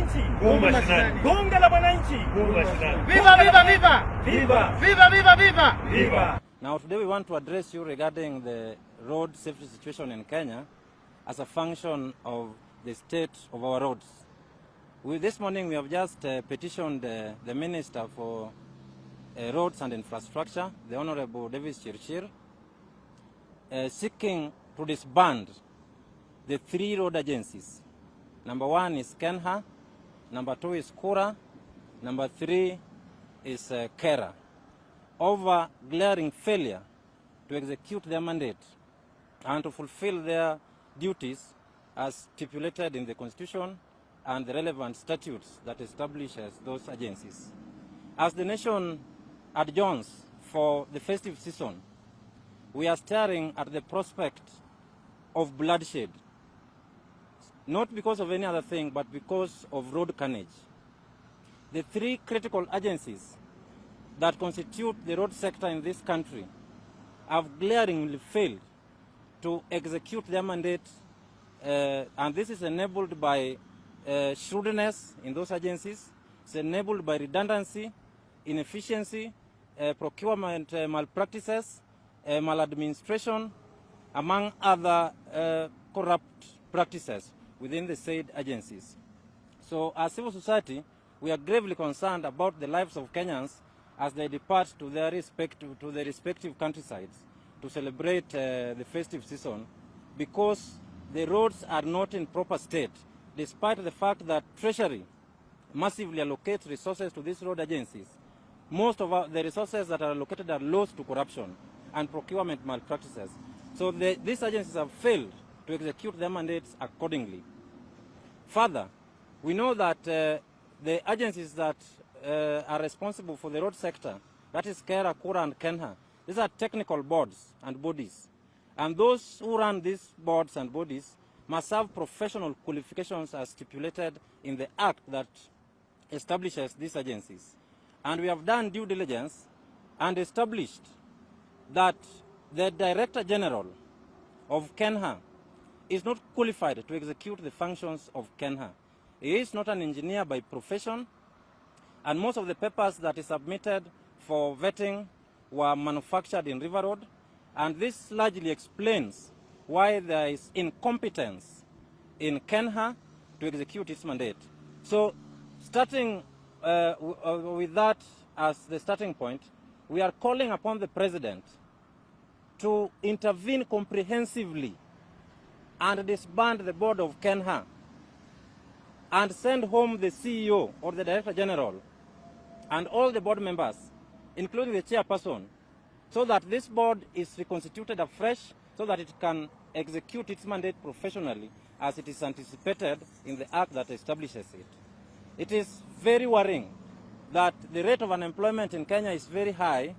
Mwananchi, Bunge la Mwananchi. Viva, viva, viva! Viva! Viva, viva, viva! Viva! Now today we want to address you regarding the road safety situation in Kenya as a function of the state of our roads. This morning we have just petitioned the Minister for Roads and Infrastructure, the Honorable Davis Chirchir, seeking to disband the 3 road agencies. Number 1 is Kenha, number 2 is Kura, number 3 is Kenra, over glaring failure to execute their mandate and to fulfill their duties as stipulated in the Constitution and the relevant statutes that establishes those agencies. As the nation adjourns for the festive season, we are staring at the prospect of bloodshed, not because of any other thing, but because of road carnage. The 3 critical agencies that constitute the road sector in this country have glaringly failed to execute their mandate, and this is enabled by shrewdness in those agencies. It's enabled by redundancy, inefficiency, procurement malpractices, maladministration, among other corrupt practices within the said agencies. So as civil society, we are gravely concerned about the lives of Kenyans as they depart to their respective countrysides to celebrate the festive season, because the roads are not in proper state, despite the fact that Treasury massively allocates resources to these road agencies. Most of the resources that are allocated are lost to corruption and procurement malpractices. So these agencies have failed to execute their mandates accordingly. Further, we know that the agencies that are responsible for the road sector, that is Kenra, Kura, and Kenha, these are technical boards and bodies. And those who run these boards and bodies must have professional qualifications as stipulated in the act that establishes these agencies. And we have done due diligence and established that the Director General of Kenha is not qualified to execute the functions of Kenha. He is not an engineer by profession, and most of the papers that he submitted for vetting were manufactured in River Road, and this largely explains why there is incompetence in Kenha to execute its mandate. So, starting with that as the starting point, we are calling upon the President to intervene comprehensively and disband the board of Kenha and send home the CEO or the Director General and all the board members, including the chairperson, so that this board is reconstituted afresh, so that it can execute its mandate professionally as it is anticipated in the act that establishes it. It is very worrying that the rate of unemployment in Kenya is very high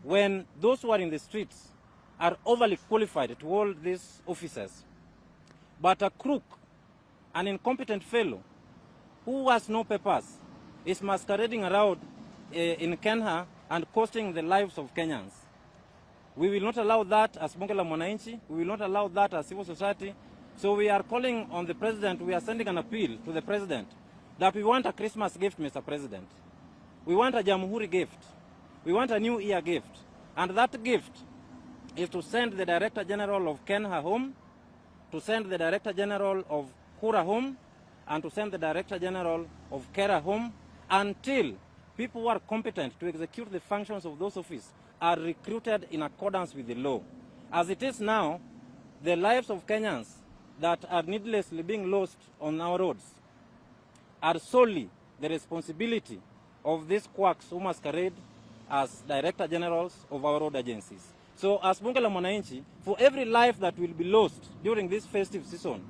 when those who are in the streets are overly qualified to hold these offices. But a crook, an incompetent fellow who has no papers, is masquerading around in Kenha and costing the lives of Kenyans. We will not allow that as Bunge la Mwananchi. We will not allow that as civil society. So we are calling on the President, we are sending an appeal to the President that we want a Christmas gift, Mr. President. We want a Jamhuri gift. We want a New Year gift. And that gift is to send the Director General of Kenha home, to send the Director General of Kura home, and to send the Director General of Kenra home until people who are competent to execute the functions of those offices are recruited in accordance with the law. As it is now, the lives of Kenyans that are needlessly being lost on our roads are solely the responsibility of these quacks who masquerade as Director Generals of our road agencies. So as Bunge la Mwananchi, for every life that will be lost during this festive season,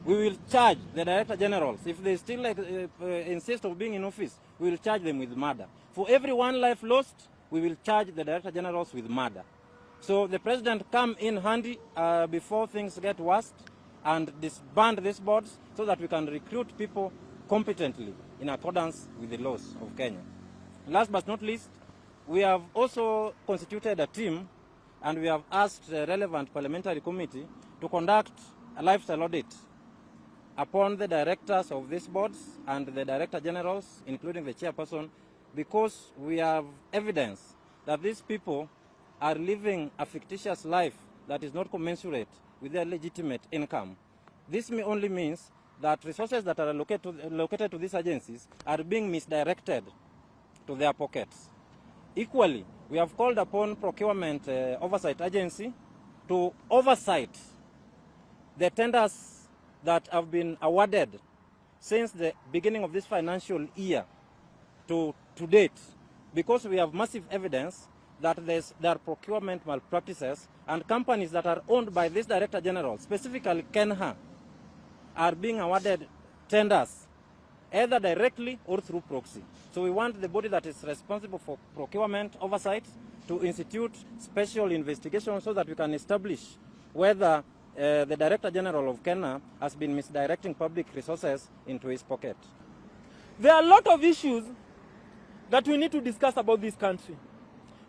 we will charge the Director Generals. If they still insist on being in office, we will charge them with murder. For every one life lost, we will charge the Director Generals with murder. So the President come in handy before things get worse and disband these boards so that we can recruit people competently in accordance with the laws of Kenya. Last but not least, we have also constituted a team and we have asked the relevant parliamentary committee to conduct a lifestyle audit upon the directors of these boards and the director generals, including the chairperson, because we have evidence that these people are living a fictitious life that is not commensurate with their legitimate income. This only means that resources that are allocated to these agencies are being misdirected to their pockets. Equally, we have called upon Procurement Oversight Agency to oversight the tenders that have been awarded since the beginning of this financial year to date, because we have massive evidence that there are procurement malpractices, and companies that are owned by this Director General, specifically Kenha, are being awarded tenders either directly or through proxy. So we want the body that is responsible for procurement oversight to institute special investigation so that we can establish whether the Director General of Kenha has been misdirecting public resources into his pocket. There are a lot of issues that we need to discuss about this country.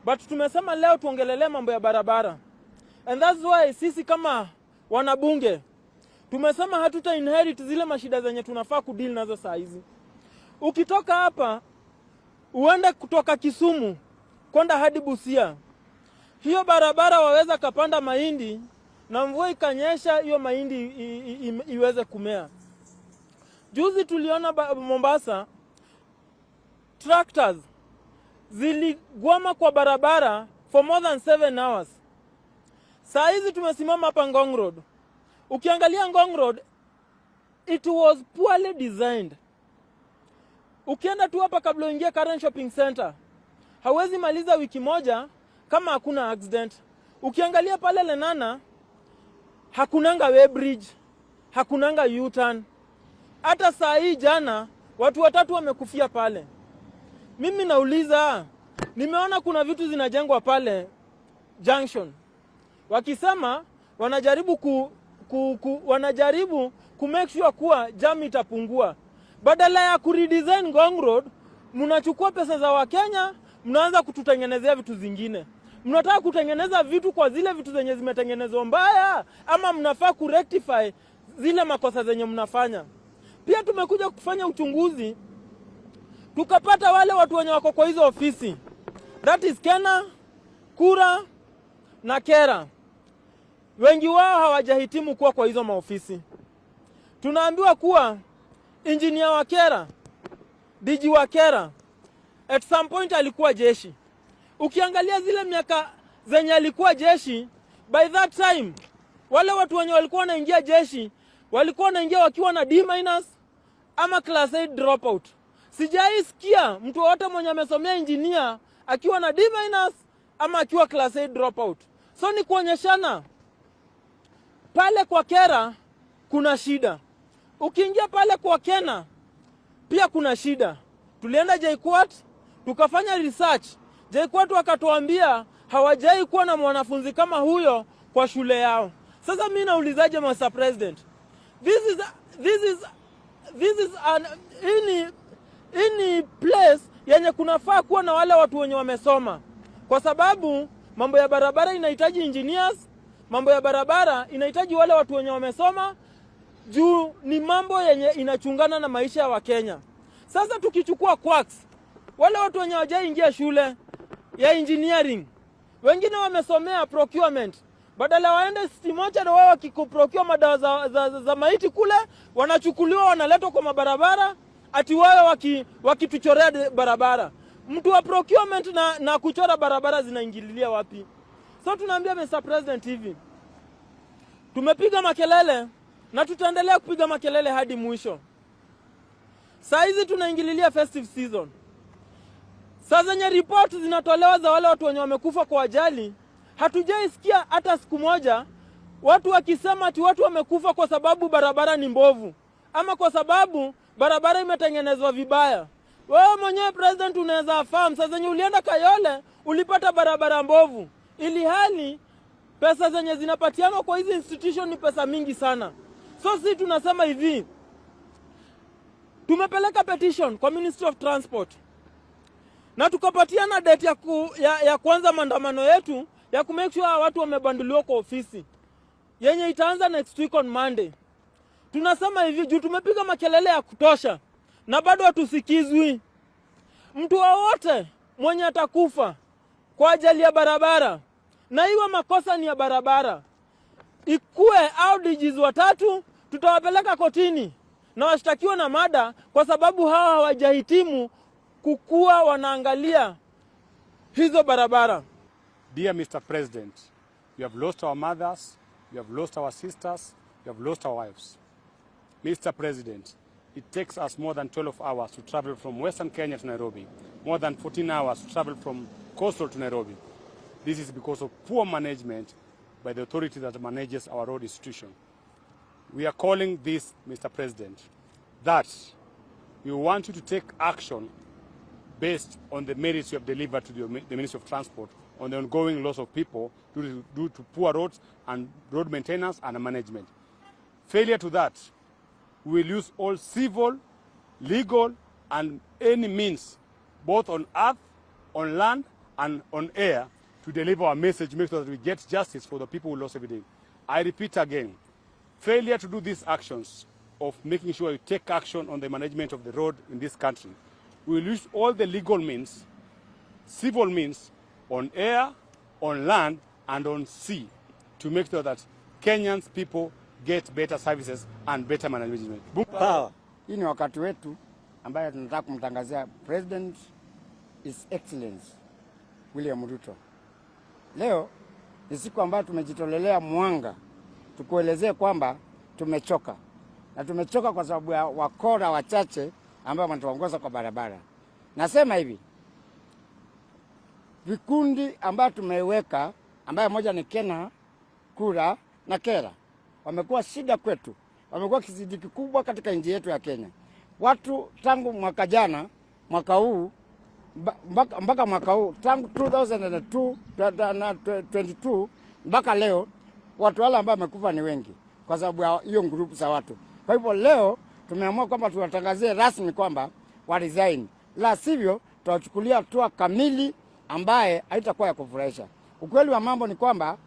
But tumesema leo tuongelele mambo ya barabara. And that's why sisi kama wanabunge tumesema hatuta inherit zile mashida zenye tunafaa kudeal nazo saa hizi. Ukitoka hapa uende kutoka Kisumu kwenda hadi Busia, hiyo barabara waweza kapanda mahindi na mvua ikanyesha hiyo mahindi iweze kumea. Juzi tuliona Mombasa tractors ziligwama kwa barabara for more than 7 hours. Saa hizi tumesimama hapa Ngong Road. Ukiangalia Ngong Road, it was poorly designed. Ukienda tu hapa kabla uingie Karen Shopping Center, hawezi maliza wiki moja kama hakuna accident. Ukiangalia pale Lenana, hakunanga weighbridge, hakunanga U-turn. Hata saa hii jana, watu 3 wamekufia pale. Mimi nauliza, nimeona kuna vitu zinajengwa pale junction. Wakisema wanajaribu ku make sure kuwa jam itapungua. Badala ya kuredesign Ngong Road, mnachukua pesa za Wakenya, mnaanza kututengenezea vitu zingine. Mnataka kutengeneza vitu kwa zile vitu zenye zimetengenezwa mbaya, ama mnafaa kurectify zile makosa zenye mnafanya. Pia tumekuja kufanya uchunguzi, tukapata wale watu wenye wako kwa hizo ofisi. That is Kenha, Kura na Kera. Wengi wao hawajahitimu kuwa kwa hizo maofisi. Tunaambiwa kuwa engineer wa Kera, DG wa Kera, at some point alikuwa jeshi. Ukiangalia zile miaka zenye alikuwa jeshi, by that time, wale watu wenye walikuwa wanaingia jeshi, walikuwa wanaingia wakiwa na D- ama class 8 dropout. Sijaisikia mtu wote mwenye amesomea engineer akiwa na D- ama akiwa class 8 dropout. So ni kuonyeshana pale kwa Kera kuna shida. Ukiingia pale kwa Kenha pia kuna shida. Tulienda JKUAT tukafanya research. JKUAT wakatuambia hawajai kuwa na mwanafunzi kama huyo kwa shule yao. Sasa mimi naulizaje Mr. President? This is an any place yenye kunafaa kuwa na wale watu wenye wamesoma. Kwa sababu mambo ya barabara inahitaji engineers, mambo ya barabara inahitaji wale watu wenye wamesoma, juu ni mambo yenye inachungana na maisha ya Wakenya. Sasa tukichukua quacks, wale watu wenye hawajaingia shule ya engineering, wengine wamesomea procurement, badala waende stimocha na wao wakikuprocure madawa za maiti kule, wanachukuliwa wanaletwa kwa mabarabara ati wao wakituchorea barabara. Mtu wa procurement na kuchora barabara zinaingililia wapi? So tunaambia Mr. President hivi, tumepiga makelele na tutaendelea kupiga makelele hadi mwisho. Saa hizi tunaingililia festive season. Saa zenye report zinatolewa za wale watu wenye wamekufa kwa ajali, hatujaisikia hata siku moja watu wakisema ati watu wamekufa kwa sababu barabara ni mbovu, ama kwa sababu barabara imetengenezwa vibaya. Wewe mwenyewe President unaweza fahamu, saa zenye ulienda Kayole ulipata barabara mbovu, ili hali pesa zenye zinapatiana kwa hizi institution ni pesa mingi sana. So si tunasema hivi, tumepeleka petition kwa Ministry of Transport na tukapatiana date ya kwanza maandamano yetu ya kumake sure watu wamebanduliwa kwa ofisi, yenye itaanza next week on Monday. tunasema hivi juu tumepiga makelele ya kutosha na bado hatusikizwi. Mtu wowote mwenye atakufa kwa ajali ya barabara, na iwe makosa ni ya barabara, ikue au DGs watatu, tutawapeleka kotini na washtakiwa na mada, kwa sababu hawa hawajahitimu kukuwa wanaangalia hizo barabara. Dear Mr. President, we have lost our mothers, we have lost our sisters, we have lost our wives. Mr. President, it takes us more than 12 hours to travel from Western Kenya to Nairobi, more than 14 hours to travel from coastal to Nairobi. This is because of poor management by the authority that manages our road institution. We are calling this, Mr. President, that we want you to take action based on the merits you have delivered to the Ministry of Transport on the ongoing loss of people due to poor roads and road maintenance and management. Failure to that, we will use all civil, legal, and any means, both on earth, on land, and on air, to deliver our message, make sure that we get justice for the people who lost every day. I repeat again, failure to do these actions of making sure you take action on the management of the road in this country, we will use all the legal means, civil means, on air, on land, and on sea, to make sure that Kenyans people get better services and better management. Power. Hii ni wakati wetu ambaye tunataka kumtangazia President His Excellency William Ruto. Leo ni siku ambayo tumejitolelea mwanga tukuelezee kwamba tumechoka. Na tumechoka kwa sababu ya wakora wachache ambao wanatuongoza kwa barabara. Nasema hivi, vikundi ambayo tumeweka, ambayo moja ni Kenha, Kura na Kenra, wamekuwa shida kwetu. Wamekuwa kizidi kikubwa katika nchi yetu ya Kenya. Watu tangu mwaka jana, mwaka huu, mpaka mwaka huu, tangu 2022 mpaka leo, watu wale ambao wamekufa ni wengi kwa sababu ya hiyo grupu za watu. Kwa hivyo leo tumeamua kwamba tuwatangazie rasmi kwamba wa resign. La sivyo tutachukulia hatua kamili ambaye haitakuwa ya kufurahisha. Ukweli wa mambo ni kwamba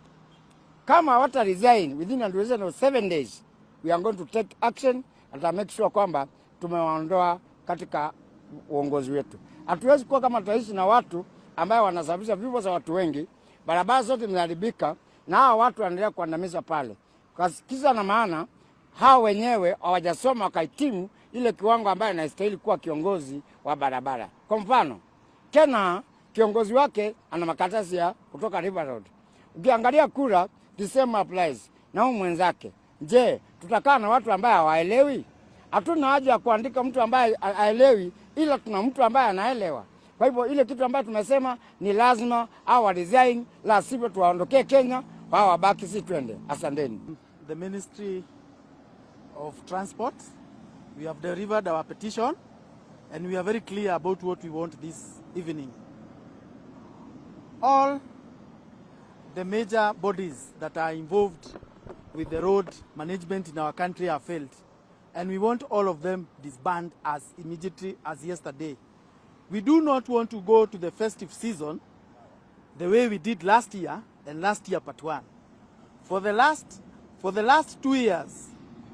kama hawata resign within a duration of 7 days, we are going to take action and make sure kwamba tumewaondoa katika uongozi wetu. Hatuwezi kuwa kama tutaishi na watu ambao wanasababisha vifo za watu wengi, barabara zote zimeharibika na hao watu wanaendelea kuandamizwa pale. Kwa kisa na maana hao wenyewe hawajasoma wakahitimu ile kiwango ambayo anastahili kuwa kiongozi wa barabara. Kwa mfano, Kenha kiongozi wake ana makaratasi ya kutoka River Road. Ukiangalia Kura, the same applies na huyu mwenzake. Je, tutakaa na watu ambao hawaelewi? Hatuna haja ya kuandika mtu ambaye haelewi, ila tuna mtu ambaye anaelewa. Kwa hivyo ile kitu ambayo tumesema ni lazima au resign, la sivyo tuwaondokee Kenya, wao wabaki si twende. Asanteni. The Ministry of Transport, we have delivered our petition and we are very clear about what we want this evening. All the major bodies that are involved with the road management in our country have failed, and we want all of them disbanded as immediately as yesterday. We do not want to go to the festive season the way we did last year and last year part 1. For the last 2 years,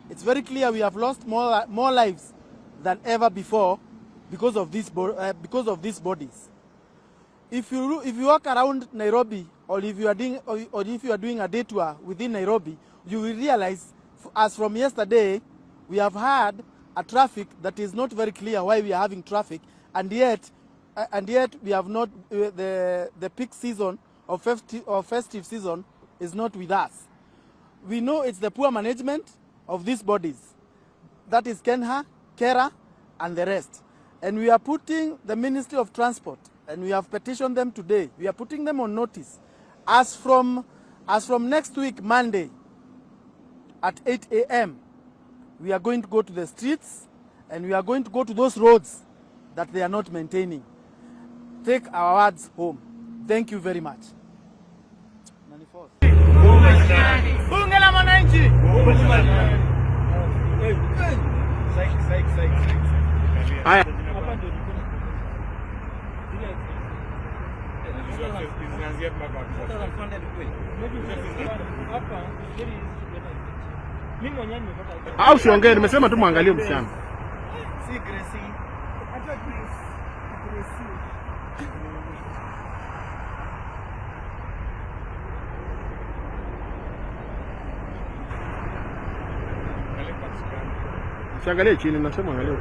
it's very clear we have lost more lives than ever before because of these bodies. If you walk around Nairobi, or if you are doing a day tour within Nairobi, you will realize, as from yesterday, we have had a traffic that is not very clear why we are having traffic, and yet we have not the peak season or festive season is not with us. We know it's the poor management of these bodies, that is Kenha, Kenra, and the rest. And we are putting the Ministry of Transport, and we have petitioned them today. We are putting them on notice. As from next week, Monday, at 8 a.m., we are going to go to the streets, and we are going to go to those roads that they are not maintaining. Take our words home. Thank you very much. Bunge la Mwananchi. Mimi mwenyewe nimepata hiyo. Au siongee, nimesema tu muangalie msichana. Si Gracie. Hata Gracie. Usiangalie chini, nasema angalia.